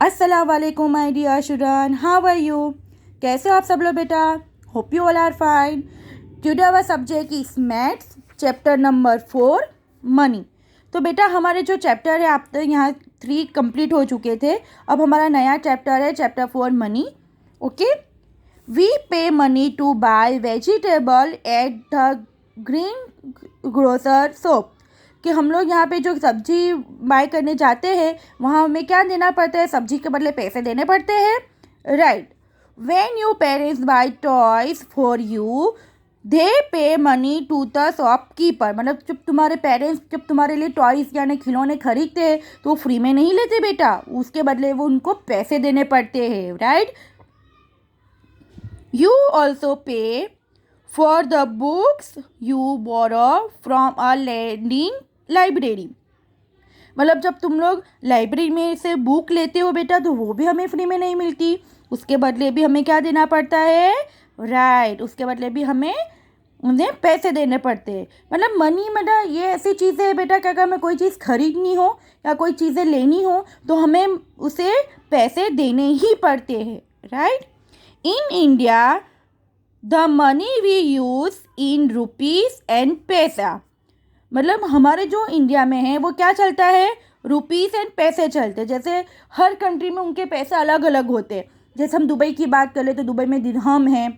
अस्सलाम वालेकुम my dear student, how are you? कैसे हो आप सब लोग बेटा? Hope you all are fine. Today our subject is maths, chapter number 4 money. तो बेटा हमारे जो चैप्टर है आप तो यहाँ 3 कंप्लीट हो चुके थे। अब हमारा नया चैप्टर है chapter 4 money. Okay, we pay money to buy vegetable at the green grocer shop. कि हम लोग यहाँ पे जो सब्जी बाय करने जाते हैं वहाँ हमें क्या देना पड़ता है? सब्जी के बदले पैसे देने पड़ते हैं, right. When you parents buy toys for you they pay money to the shopkeeper. मतलब जब तुम्हारे पेरेंट्स जब तुम्हारे लिए टॉयज यानी खिलौने खरीदते हैं तो वो फ्री में नहीं लेते बेटा, उसके बदले वो उनको पैसे देने पड़ते हैं, right. You also pay for the books you borrow from a lending library. मतलब जब तुम लोग लाइब्रेरी में से बुक लेते हो बेटा तो वो भी हमें फ्री में नहीं मिलती, उसके बदले भी हमें क्या देना पड़ता है? राइट, उसके बदले भी हमें उन्हें पैसे देने पड़ते हैं। मतलब मनी मतलब ये ऐसी चीज़ें है बेटा कि अगर हमें कोई चीज़ खरीदनी हो या कोई चीज़ें लेनी हो तो हमें उसे पैसे देने ही पड़ते हैं, right. In India the money we use in rupees and पैसा। मतलब हमारे जो इंडिया में है वो क्या चलता है? रुपीज़ एंड पैसे चलते हैं। जैसे हर कंट्री में उनके पैसे अलग अलग होते हैं। जैसे हम दुबई की बात कर ले तो दुबई में दिरहम है।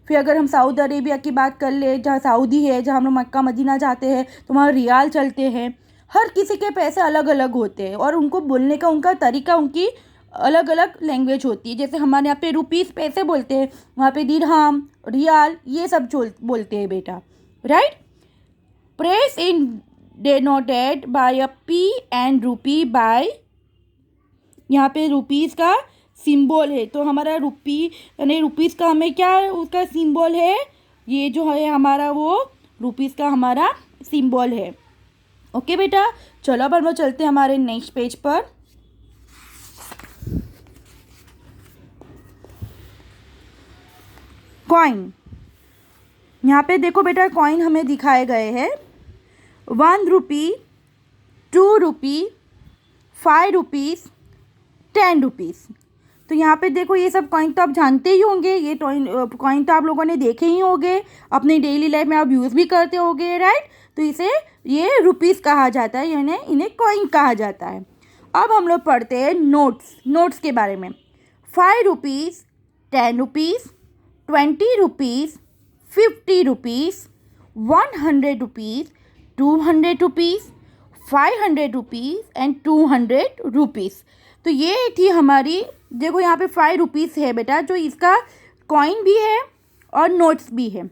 फिर अगर हम सऊदी अरेबिया की बात कर ले जहाँ सऊदी है, जहाँ हम लोग मक्का मदीना जाते हैं तो वहाँ रियाल चलते हैं। हर किसी के पैसे अलग अलग होते हैं और उनको बोलने का उनका तरीका उनकी अलग अलग लैंग्वेज होती है। जैसे हमारे यहाँ पे रुपीज़ पैसे बोलते हैं, वहाँ पे दिरहम रियाल ये सब बोलते हैं बेटा, right. Praise in denoted by a P and rupee by, यहाँ पे रुपीज़ का सिंबल है तो हमारा रुपी यानी रुपीज़ का हमें क्या उसका सिंबल है? ये जो है हमारा वो रुपीज़ का हमारा सिंबल है। ओके बेटा, चलो अब हम लोग चलते हैं हमारे नेक्स्ट पेज पर। कॉइन, यहाँ पे देखो बेटा कॉइन हमें दिखाए गए हैं। 1 रुपी, 2 रुपी, 5 रुपीज़, 10 रुपीज़। तो यहाँ पे देखो ये सब कॉइन तो आप जानते ही होंगे, ये कॉइन तो आप लोगों ने देखे ही होंगे, अपनी डेली लाइफ में आप यूज़ भी करते होंगे, राइट। तो इसे ये रुपीज़ कहा जाता है यानी इन्हें कॉइन कहा जाता है। अब हम लोग पढ़ते हैं नोट्स के बारे में। 5 rupees, 10 rupees, 20 rupees, 50 rupees, 100 rupees, 200 rupees, 500 rupees and 200 rupees. तो ये थी हमारी, देखो यहाँ पे 5 रुपीज़ है बेटा जो इसका कॉइन भी है और नोट्स भी है।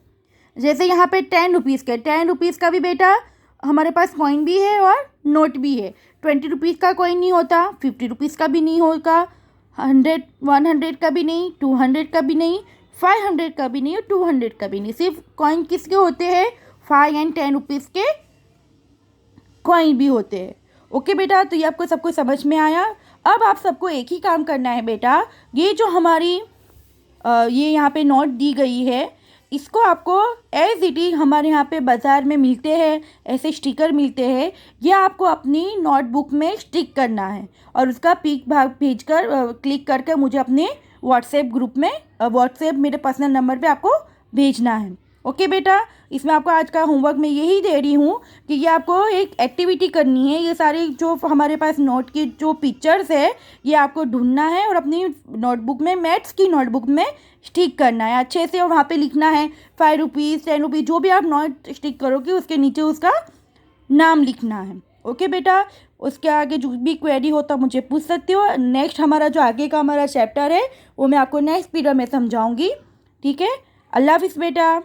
जैसे यहाँ पे 10 रुपीज़ के 10 रुपीज़ का भी बेटा हमारे पास कॉइन भी है और नोट भी है। 20 रुपीज़ का कॉइन नहीं होता, 50 रुपीज़ का भी नहीं होगा, 100 का भी नहीं, 200 का भी नहीं, 500 का भी नहीं और 200 का भी नहीं। सिर्फ कॉइन किसके होते हैं? 5 एंड 10 रुपीज़ के कॉइन भी होते हैं। ओके बेटा, तो ये आपको सब कुछ समझ में आया। अब आप सबको एक ही काम करना है बेटा, ये जो हमारी ये यहाँ पे नोट दी गई है इसको आपको एज इट इज हमारे यहाँ पे बाज़ार में मिलते हैं, ऐसे स्टिकर मिलते हैं, ये आपको अपनी नोटबुक में स्टिक करना है और उसका पिक भाग भेजकर क्लिक करके मुझे अपने व्हाट्सएप ग्रुप में व्हाट्सएप मेरे पर्सनल नंबर पे आपको भेजना है। ओके बेटा, इसमें आपको आज का होमवर्क मैं यही दे रही हूँ कि ये आपको एक एक्टिविटी करनी है। ये सारी जो हमारे पास नोट की जो पिक्चर्स है ये आपको ढूंढना है और अपनी नोटबुक में मैथ्स की नोटबुक में स्टिक करना है अच्छे से और वहाँ पे लिखना है 5 रुपीज़ 10 रुपीज़ जो भी आप नोट स्टिक करोगे उसके नीचे उसका नाम लिखना है। ओके बेटा, उसके आगे जो भी क्वेरी हो तो मुझे पूछ सकते हो। नेक्स्ट हमारा जो आगे का हमारा चैप्टर है वो मैं आपको नेक्स्ट पीरियड में समझाऊँगी, ठीक है। अल्लाह हाफिज़ बेटा।